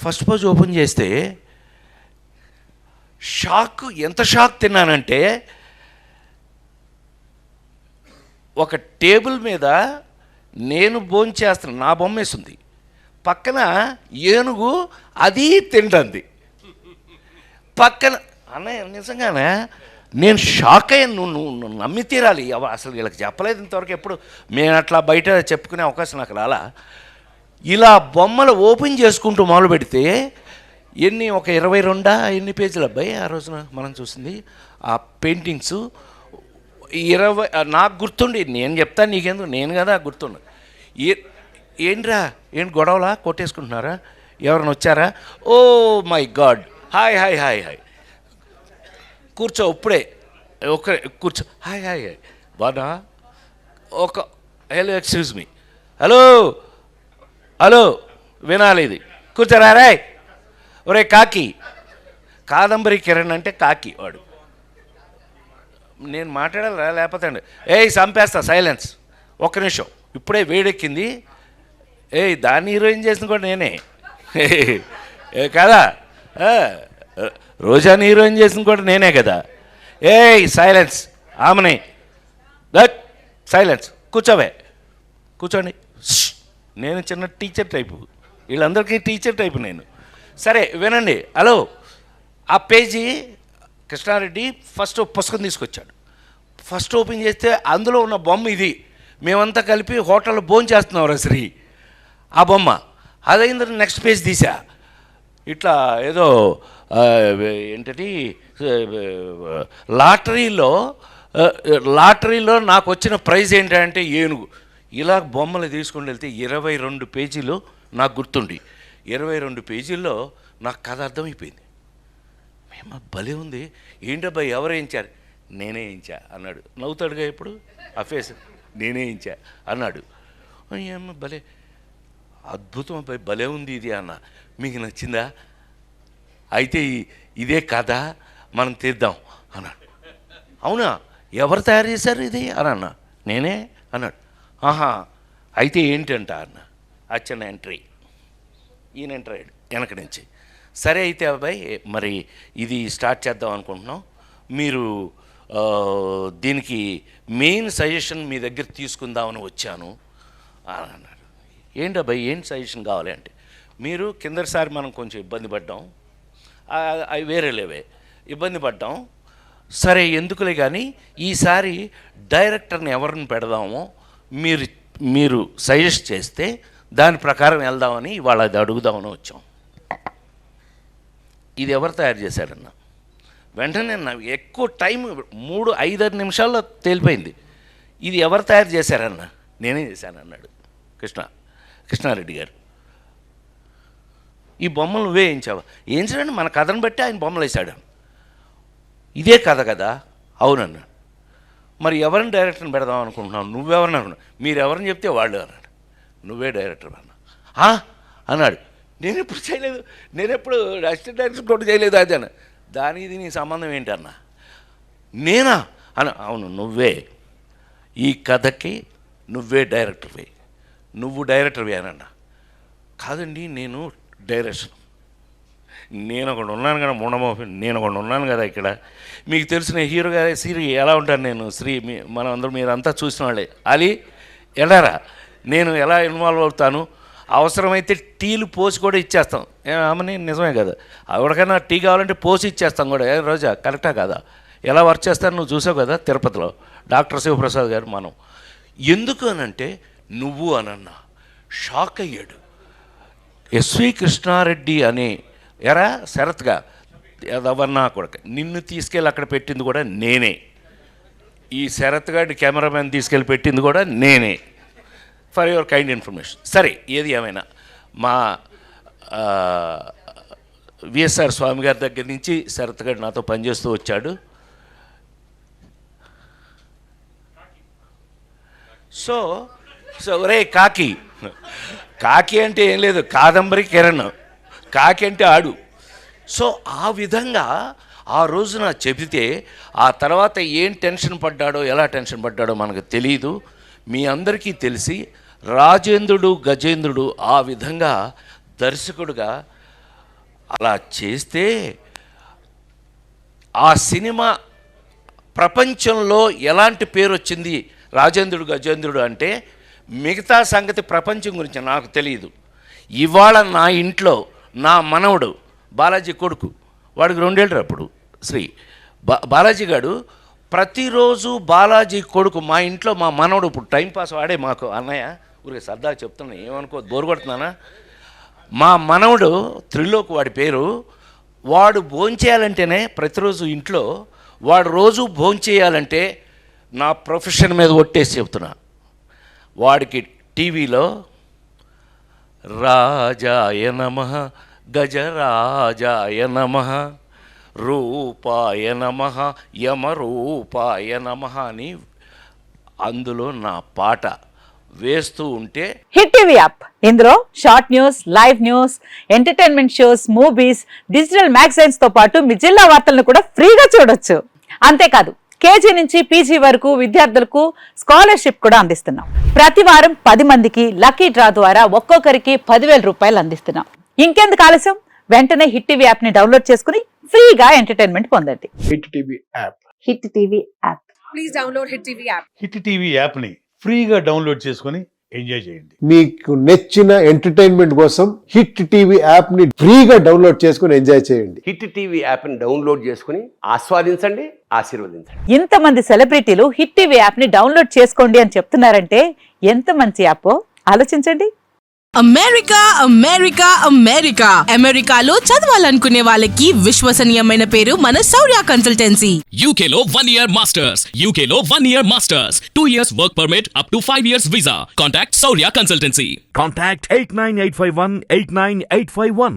First page open చేస్తే ఎంత shock తిన్నానంటే, ఒక టేబుల్ మీద నేను భోంచేస్తాను, నా బొమ్మ వేసింది, పక్కన ఏనుగు అది తింటుంది పక్కన. అన్నయ్య నిజంగానే నేను షాక్ అయ్యాను. నువ్వు నమ్మి తీరాలి. అసలు వీళ్ళకి చెప్పలేదు ఇంతవరకు ఎప్పుడు. మేము అట్లా బయట చెప్పుకునే అవకాశం నాకు రాలా. ఇలా బొమ్మలు ఓపెన్ చేసుకుంటూ మొదలు పెడితే ఒక 22 ఎన్ని పేజీలు అబ్బాయి ఆ రోజున మనం చూసింది ఆ పెయింటింగ్స్. 20 నాకు గుర్తుండి, నేను చెప్తాను నీకెందుకు, నేను కదా గుర్తుండు. ఏంట్రా గొడవలా, కొట్టేసుకుంటున్నారా, ఎవరైనా వచ్చారా? Oh my god, hi hi hi hi, కూర్చో ఇప్పుడే, కూర్చో, హాయ్ హాయ్ హాయ్ బాగా, హలో ఎక్స్క్యూజ్ మీ, హలో వినాలి ఇది, కూర్చోరా రాయ్. ఒరే కాకి, కాదంబరి కిరణ్ అంటే కాకి వాడు. నేను మాట్లాడాలా లేకపోతే చంపేస్తా, సైలెన్స్, ఒక్క నిమిషం, ఇప్పుడే వేడెక్కింది. దాన్ని హీరోయిన్ చేసిన కూడా నేనే కదా, రోజాని హీరోయిన్ చేసిన కూడా నేనే కదా. సైలెన్స్, ఆమెనే దట్ సైలెన్స్, కూర్చోండి. నేను చిన్న టీచర్ టైపు, వీళ్ళందరికీ టీచర్ టైపు నేను. సరే వినండి. హలో, ఆ పేజీ కృష్ణారెడ్డి ఫస్ట్ పుస్తకం తీసుకొచ్చాడు. ఫస్ట్ ఓపెన్ చేస్తే అందులో ఉన్న బొమ్మ ఇది. మేమంతా కలిపి హోటల్లో భోంచేస్తున్నాం శ్రీ, ఆ బొమ్మ. అదైంది. నెక్స్ట్ పేజ్ తీసా, ఇట్లా ఏదో ఏంటది, లాటరీలో నాకు వచ్చిన ప్రైజ్ ఏంటంటే ఏనుగు. ఇలా బొమ్మలు తీసుకుని వెళ్తే 22 పేజీలు నాకు గుర్తుండి, 22 పేజీల్లో నాకు కథ అర్థమైపోయింది. మేము భలే ఉంది, ఏంటబ్బాయి ఎవరు వేయించారు? నేనే వేయించా అన్నాడు. నవ్వుతాడుగా ఇప్పుడు ఆ ఫేస్, నేనే వేయించా అన్నాడు. ఏమో భలే అద్భుతం అబ్బాయి, భలే ఉంది ఇది అన్న. మీకు నచ్చిందా? అయితే ఇదే కథ మనం తీద్దాం అన్నాడు. అవునా, ఎవరు తయారు చేశారు ఇది అని అన్నా. నేనే అన్నాడు. ఆహా, అయితే ఏంటంట అన్న. అచ్చన్న ఎంట్రీ, ఈయన ఎంటర్ అయ్యాడు వెనక నుంచి. సరే అయితే అబ్బాయి, మరి ఇది స్టార్ట్ చేద్దాం అనుకుంటున్నాం, మీరు దీనికి మెయిన్ సజెషన్ మీ దగ్గర తీసుకుందామని వచ్చాను అని అన్నాడు. ఏంటి అబ్బాయి, ఏంటి సజెషన్ కావాలి అంటే, మీరు కిందసారి మనం కొంచెం ఇబ్బంది పడ్డాం, అవి వేరేలేవే ఇబ్బంది పడ్డాం, సరే ఎందుకులే కానీ ఈసారి డైరెక్టర్ని ఎవరిని పెడదామో మీరు సజెస్ట్ చేస్తే దాని ప్రకారం వెళ్దామని ఇవాళ అది అడుగుదామని వచ్చాం. ఇది ఎవరు తయారు చేశారన్న? వెంటనే ఎక్కువ టైం 3-5 నిమిషాల్లో తేలిపోయింది. ఇది ఎవరు తయారు చేశారన్న? నేనే చేశాను అన్నాడు కృష్ణారెడ్డి గారు. ఈ బొమ్మలు నువ్వే వేయించావా? వేయించడండి, మన కథను బట్టి ఆయన బొమ్మలు వేశాడు. ఇదే కథ కదా? అవునన్నాడు. మరి ఎవరిని డైరెక్టర్ని పెడదాం అనుకుంటున్నావు? నువ్వెవరిని అనుకున్నావు? మీరు ఎవరిని చెప్తే వాళ్ళు అన్నాడు. నువ్వే డైరెక్టర్ అన్నా అన్నాడు. నేను ఎప్పుడు చేయలేదు, నేను ఎప్పుడు అసిస్టెంట్ డైరెక్టర్ కూడా చేయలేదు అది అన్న. దానికి నీ సంబంధం ఏంటన్నా? నేనా అన్న. అవును, నువ్వే, ఈ కథకి నువ్వే డైరెక్టర్వే, నువ్వు డైరెక్టర్వే అనన్నా. కాదండి, నేను డైరెక్షన్, నేను ఒకటి ఉన్నాను కదా, నేను ఒకటి ఉన్నాను కదా ఇక్కడ. మీకు తెలిసిన హీరో గారి శ్రీ ఎలా ఉంటాను నేను, శ్రీ మనం అందరూ మీరంతా చూసిన వాళ్ళే. అలీ ఎలారా, నేను ఎలా ఇన్వాల్వ్ అవుతాను, అవసరమైతే టీలు పోసి కూడా ఇచ్చేస్తాం. ఆమెని నిజమే కదా, ఎవరికైనా టీ కావాలంటే పోసి ఇచ్చేస్తాం కూడా. రోజా కరెక్టా కదా? ఎలా వర్క్ చేస్తాను నువ్వు చూసావు కదా తిరుపతిలో డాక్టర్ శివప్రసాద్ గారు. మనం ఎందుకు అనంటే నువ్వు అనన్నా. షాక్ అయ్యాడు. ఎస్వి కృష్ణారెడ్డి అని ఎరా శరత్గా ఎవరన్నా కూడా నిన్ను తీసుకెళ్ళి అక్కడ పెట్టింది కూడా నేనే, ఈ శరత్ గారి కెమెరామెన్ తీసుకెళ్ళి పెట్టింది కూడా నేనే, ఫర్ యువర్ కైండ్ ఇన్ఫర్మేషన్. సరే, ఏది ఏమైనా మా విఎస్ఆర్ స్వామి గారి దగ్గర నుంచి శరత్ గారు నాతో పనిచేస్తూ వచ్చాడు. సో ఒరే కాకి అంటే ఏం లేదు, కాదంబరి కిరణ్, కాకి అంటే ఆడు. సో ఆ విధంగా ఆ రోజున చెబితే ఆ తర్వాత ఏం టెన్షన్ పడ్డాడో, ఎలా టెన్షన్ పడ్డాడో మనకు తెలియదు. మీ అందరికీ తెలిసి రాజేంద్రుడు గజేంద్రుడు ఆ విధంగా దర్శకుడుగా అలా చేస్తే ఆ సినిమా ప్రపంచంలో ఎలాంటి పేరు వచ్చింది రాజేంద్రుడు గజేంద్రుడు అంటే, మిగతా సంగతి ప్రపంచం గురించి నాకు తెలియదు. ఇవాళ నా ఇంట్లో నా మనవడు బాలాజీ కొడుకు, వాడికి 2 ఏళ్ళు అప్పుడు బాలాజీ గారు ప్రతిరోజు బాలాజీ కొడుకు మా ఇంట్లో మా మనవడు ఇప్పుడు టైంపాస్ వాడే మాకు అన్నయ్య ఊరికి సరదాగా చెప్తున్నా, ఏమనుకో బోరు కొడుతున్నానా, మా మనవడు త్రిలోక్ వాడి పేరు, వాడు భోంచేయాలంటేనే ప్రతిరోజు ఇంట్లో వాడు రోజు భోంచేయాలంటే నా ప్రొఫెషన్ మీద ఒట్టేసి చెప్తున్నా, వాడికి టీవీలో రాజాయ నమః గజరాజాయ నమః రూపాయ నమః యమరూపాయ నమః అని అందులో నా పాట వేస్తూ ఉంటే, హిట్ టీవీ యాప్ ఇందులో short news, live news, entertainment shows, movies, digital magazines తో పాటు మీ జిల్లా వార్తలను కూడా ఫ్రీగా చూడొచ్చు. అంతేకాదు కేజీ నుంచి పీజీ వరకు విద్యార్థులకు స్కాలర్షిప్ కూడా అందిస్తున్నాం. ప్రతి వారం 10 మందికి లక్కీ డ్రా ద్వారా ఒక్కొక్కరికి 10,000 రూపాయలు అందిస్తున్నాం. ఇంకెందుకు ఆలస్యం, వెంటనే హిట్ టీవీ యాప్ ని డౌన్లోడ్ చేసుకుని ఫ్రీగా ఎంటర్టైన్మెంట్ పొందండి. Hit TV app. Hit TV app. Please download hit TV app. Hit TV app ని ఫ్రీగా డౌన్లోడ్ చేసుకొని ఎంజాయ్ చేయండి. మీకు నచ్చిన ఎంటర్టైన్మెంట్ కోసం హిట్ టీవీ యాప్ ని ఫ్రీగా డౌన్లోడ్ చేసుకొని ఎంజాయ్ చేయండి. హిట్ టీవీ యాప్ని డౌన్లోడ్ చేసుకుని ఆస్వాదించండి, ఆశీర్వదించండి. ఇంతమంది సెలబ్రిటీలు హిట్ టీవీ యాప్ ని డౌన్లోడ్ చేసుకోండి అని చెప్తున్నారంటే ఎంత మంచి యాప్ ఆలోచించండి. అమెరికా అమెరికా అమెరికా అమెరికాలో చదవాలనుకునే వాళ్ళకి విశ్వసనీయమైన పేరు మన శౌర్య కన్సల్టెన్సీ. UK లో 1 year masters. UK లో 1 year masters. 2 years work permit up to 5 years visa. Contact Saurya Consultancy. Contact 89851 89851.